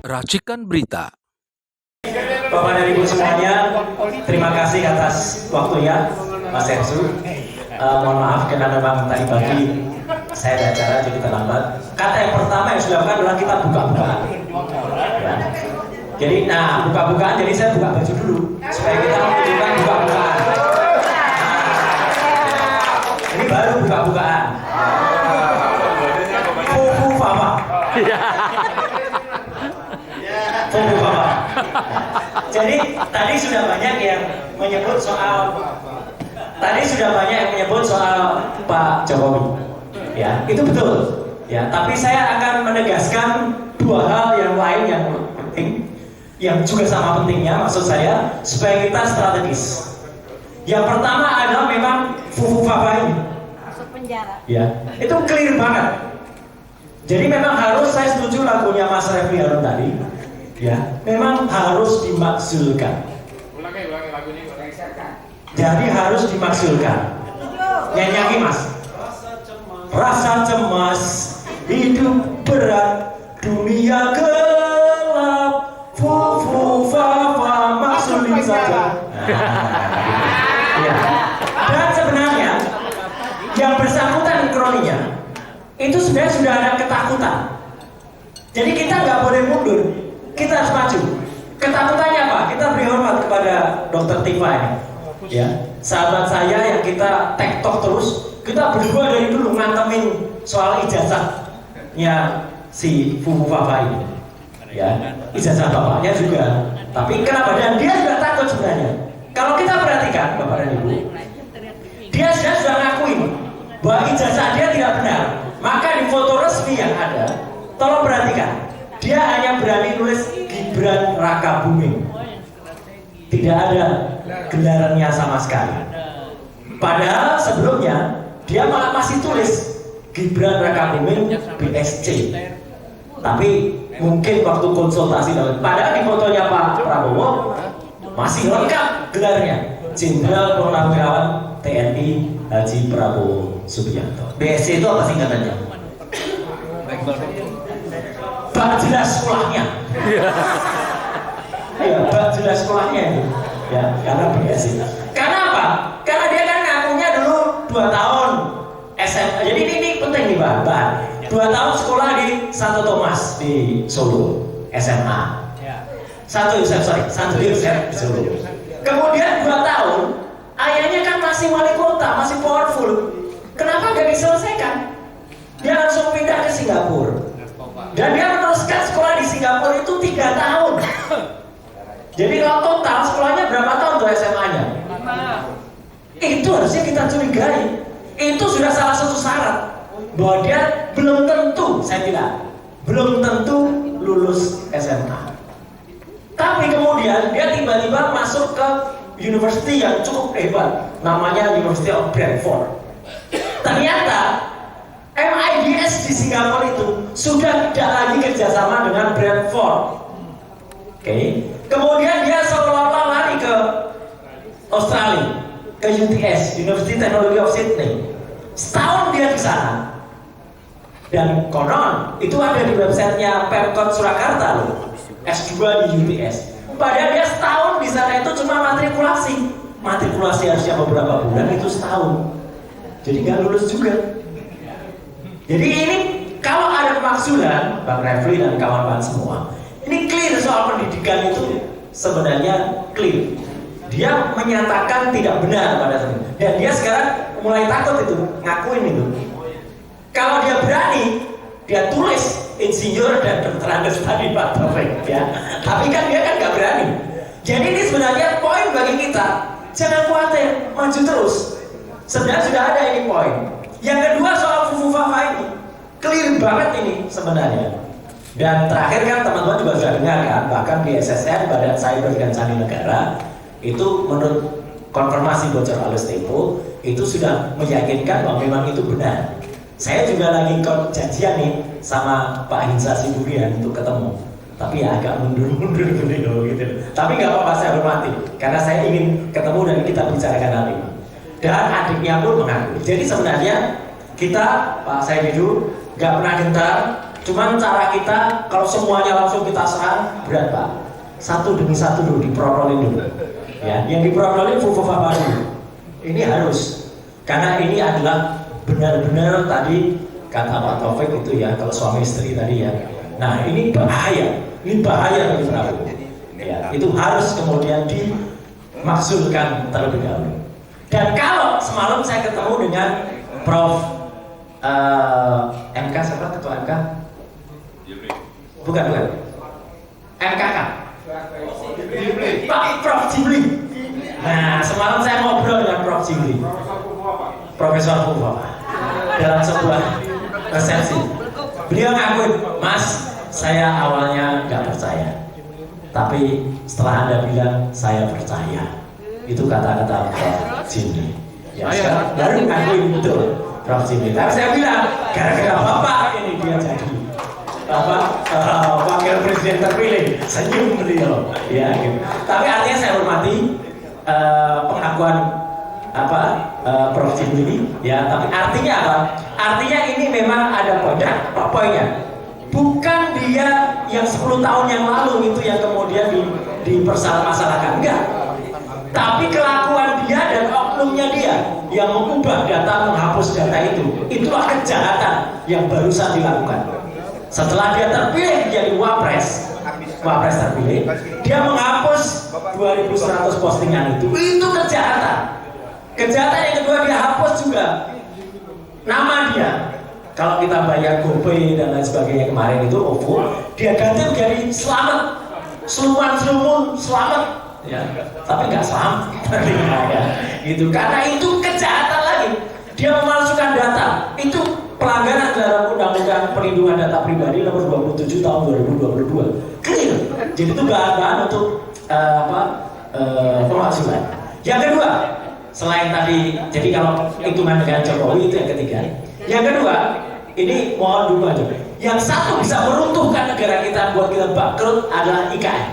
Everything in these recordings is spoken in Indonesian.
Racikan Berita. Bapak dan Ibu semuanya, terima kasih atas waktunya, Mas Ensu. Mohon maaf karena memang tadi pagi saya ada acara jadi terlambat. Kata yang pertama yang sudah dilakukan adalah kita buka-bukaan. Ya. Jadi, buka-bukaan. Jadi saya buka baju dulu supaya kita menunjukkan buka-bukaan. Ini baru buka-bukaan. Fufu Papa. Fufu Papa. Jadi tadi sudah banyak yang menyebut soal Pak Jokowi. Ya, itu betul. Ya, tapi saya akan menegaskan dua hal yang lain yang penting, yang juga sama pentingnya, maksud saya supaya kita strategis. Yang pertama adalah memang Fufu Papa ini. Masuk penjara. Ya, itu clear banget. Jadi memang harus, saya setuju lagunya Mas Refli Harun tadi. Ya, memang harus dimakzulkan. Ulangi lagunya. Jadi harus dimakzulkan. Nyanyi lagi Mas. Rasa cemas, hidup berat, dunia gelap, Fufu Papa maksulin saja. Ya. Dan sebenarnya yang bersangkutan kroninya itu sebenarnya sudah ada ketakutan. Jadi kita nggak boleh mundur. Kita harus maju. Ketakutannya apa? Kita beri hormat kepada Dr. Tifa ini. Ya, sahabat saya yang kita tektok terus. Kita berdua dari dulu ngantemin soal ijazahnya si Fufu Papa ini. Ya, ijazah bapaknya juga. Tapi kenapa? Dan dia juga takut sebenarnya. Kalau kita perhatikan, Bapak dan Ibu, dia sudah ngakuin bahwa ijazah dia tidak benar. Maka di foto resmi yang ada, tolong perhatikan. Dia hanya berani nulis Gibran Raka Buming. Tidak ada gelarannya sama sekali. Padahal sebelumnya dia malah masih tulis Gibran Raka Buming BSC. Tapi mungkin waktu konsultasi padahal di fotonya Pak Prabowo masih lengkap gelarnya Jenderal Purnawirawan TNI Haji Prabowo Subianto. BSC itu apa singkatannya? Bak jelas sekolahnya. Ya, bak jelas sekolahnya itu. Ya, karena BSC. Karena apa? Karena dia kan ngakunya dulu 2 tahun SMA. Jadi ini penting nih Pak. 2 tahun sekolah di Santo Thomas di Solo, SMA. Santo Yosef di Solo. Kemudian 2 tahun, ayahnya kan masih wali kota, masih powerful. Kenapa gak diselesaikan? Dia langsung pindah ke Singapura. Dan dia meneruskan sekolah di Singapura itu 3 tahun. Jadi kalau total sekolahnya berapa tahun tuh SMA-nya? 5. Itu harusnya kita curigai. Itu sudah salah satu syarat bahwa dia belum tentu, saya bilang, belum tentu lulus SMA. Tapi kemudian dia tiba-tiba masuk ke university yang cukup hebat, namanya University of Bradford. Ternyata MIDS di Singapura itu sudah tidak lagi kerjasama dengan Bradford. Oke. Kemudian dia seolah-olah lari ke Australia, ke UTS, University Technology of Sydney. Setahun dia di sana. Dan konon itu ada di websitenya Pemkot Surakarta loh, S2 di UTS. Padahal dia setahun di sana itu cuma matrikulasi harusnya beberapa bulan, itu setahun. Jadi nggak lulus juga. Jadi ini kalau ada pemaksulan, Bang Refli dan kawan-kawan semua, ini clear soal pendidikan itu sebenarnya clear. Dia menyatakan tidak benar pada saat itu. Dan dia sekarang mulai takut itu, ngakuin itu. Kalau dia berani, dia tulis insinyur dan dokter Andes tadi Pak Taufik, ya. Tapi kan dia kan nggak berani. Jadi ini sebenarnya poin bagi kita. Jangan khawatir, maju terus. Sebenarnya sudah ada ini poin. Yang kedua soal Fufu Papa ini, clear banget ini sebenarnya. Dan terakhir kan teman-teman juga sudah dengar kan, bahkan di SSN Badan Cyber dan Sandi Negara itu menurut konfirmasi bocor halus Tempo itu sudah meyakinkan bahwa memang itu benar. Saya juga lagi janjian nih sama Pak Hinsa Siburian untuk ketemu, tapi ya agak mundur-mundur gitu. Tapi nggak apa-apa, saya hormati karena saya ingin ketemu dan kita bicarakan hal ini. Dan adiknya pun mengaku. Jadi sebenarnya kita, Pak Saididu, nggak pernah gentar Cuman cara kita, kalau semuanya langsung kita serang, berat Pak. Satu demi satu dulu, diprotolin dulu. Ya, yang diprotolin fufu-fufu dulu. Ini harus, karena ini adalah benar-benar tadi kata Pak Taufik itu ya, kalau suami istri tadi ya. Nah ini bahaya bagi Prabowo. Ya, itu harus kemudian dimaksudkan terlebih dahulu. Dan kalau semalam saya ketemu dengan Prof. MK, siapa ketua MK? Bukan. MKK. Pak Prof. Jibli. Nah, semalam saya ngobrol dengan Prof. Jibli, Profesor Fufu, dalam sebuah resepsi. Beliau ngakuin, Mas, saya awalnya nggak percaya, tapi setelah Anda bilang, saya percaya. Itu kata-kata Prof. Jibli. Ya, sekarang baru ngakuin betul Prof. Jibli. Tapi saya bilang, gara-gara Bapak ini dia jadi wakil presiden terpilih. Senyum beliau. Ya, gitu. Tapi artinya saya hormati pengakuan Prof. Jibli, ya, tapi artinya apa? Artinya ini memang ada poinnya. Bukan dia yang 10 tahun yang lalu itu yang kemudian dipermasalahkan, enggak. Tapi kelakuan dia dan oknumnya dia yang mengubah data, menghapus data itulah kejahatan yang barusan dilakukan. Setelah dia terpilih menjadi wapres terpilih, dia menghapus 2.100 postingan itu kejahatan. Kejahatan yang kedua, dia hapus juga nama dia. Kalau kita bayar GoPay dan lain sebagainya kemarin itu OVO, dia ganti menjadi selamat, seluman selamat, ya, tapi nggak selamat, ya, gitu. Karena itu kejahatan lagi. Dia memalsukan data. Itu pelanggaran dalam Undang-Undang Perlindungan Data Pribadi nomor 27 tahun 2022. Clear. Jadi itu bahan-bahan untuk pemalsuan. Yang kedua, selain tadi, jadi kalau hitungan dengan Jokowi itu yang ketiga. Yang kedua, ini mohon dulu aja. Yang satu bisa meruntuhkan negara kita, buat kita bangkrut adalah IKN,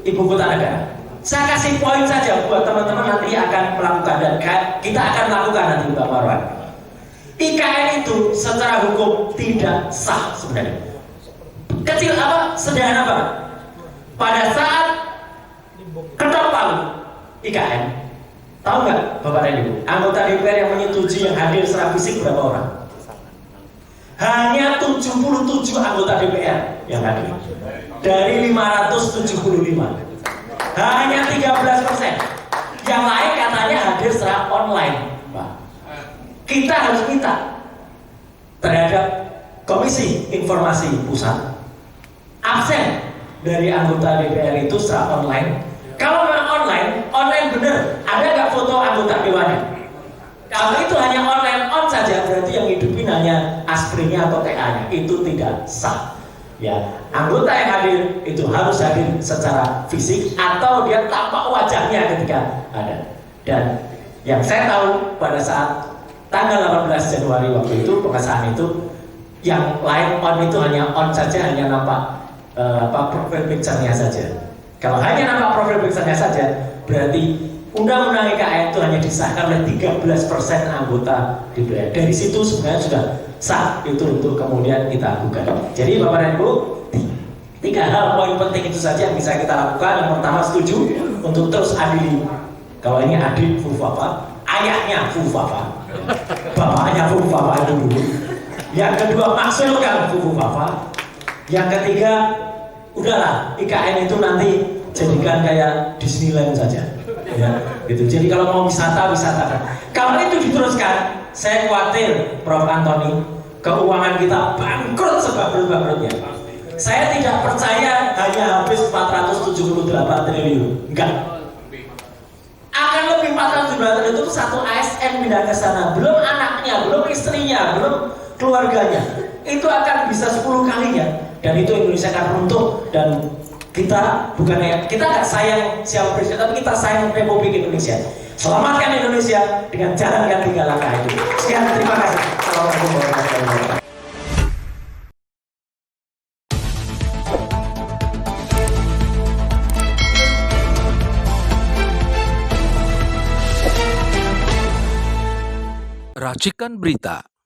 Ibu Kota Negara. Saya kasih poin saja buat teman-teman nanti akan melakukan, dan kita akan lakukan nanti Mbak Marwan. IKN itu secara hukum tidak sah sebenarnya. Kecil sederhana banget. Pada saat ketok palu IKN, tahu nggak Bapak dan Ibu, anggota DPR yang menyetujui yang hadir secara fisik berapa orang? Hanya 77 anggota DPR yang hadir dari 575. Hanya 13%. Yang lain katanya hadir secara online, Pak. Kita harus minta terhadap Komisi Informasi Pusat absen dari anggota DPR itu secara online. Kalau memang online bener, ada nggak foto anggota dewannya? Kalau itu hanya online on saja, berarti yang hidupin hanya asprinnya atau TA-nya, itu tidak sah. Ya, anggota yang hadir itu harus hadir secara fisik atau dia tampak wajahnya ketika ada. Dan yang saya tahu pada saat tanggal 18 Januari waktu itu pengesahan itu, yang lain on itu hanya on saja, hanya nampak profil picture-nya saja. Kalau hanya nampak profil picture-nya saja, berarti Undang-Undang IKN itu hanya disahkan oleh 13% anggota DPR. Dari situ sebenarnya sudah sah itu untuk kemudian kita lakukan. Jadi Bapak dan Ibu, 3 hal poin penting itu saja yang bisa kita lakukan. Yang pertama, setuju untuk terus adili. Kalau ini adik Fufafa, ayahnya Fufafa, bapaknya Fufafa itu dulu. Yang kedua, maksulkan Fufafa. Yang ketiga, udahlah IKN itu nanti jadikan kayak Disneyland saja, ya, gitu. Jadi kalau mau wisata. Kalau itu diteruskan, saya khawatir Prof. Antoni, keuangan kita bangkrut sebangkrut-bangkrutnya. Saya tidak percaya hanya habis 478 triliun, enggak. Akan lebih 478 triliun itu satu ASN pindah ke sana, belum anaknya, belum istrinya, belum keluarganya. Itu akan bisa 10 kalinya, dan itu Indonesia akan runtuh. Dan kita nggak sayang siapa presiden, tapi kita sayang Republik Indonesia. Selamatkan Indonesia dengan jalankan 3 langkah itu. Sekian, terima kasih. Assalamualaikum warahmatullahi wabarakatuh. Racikan Berita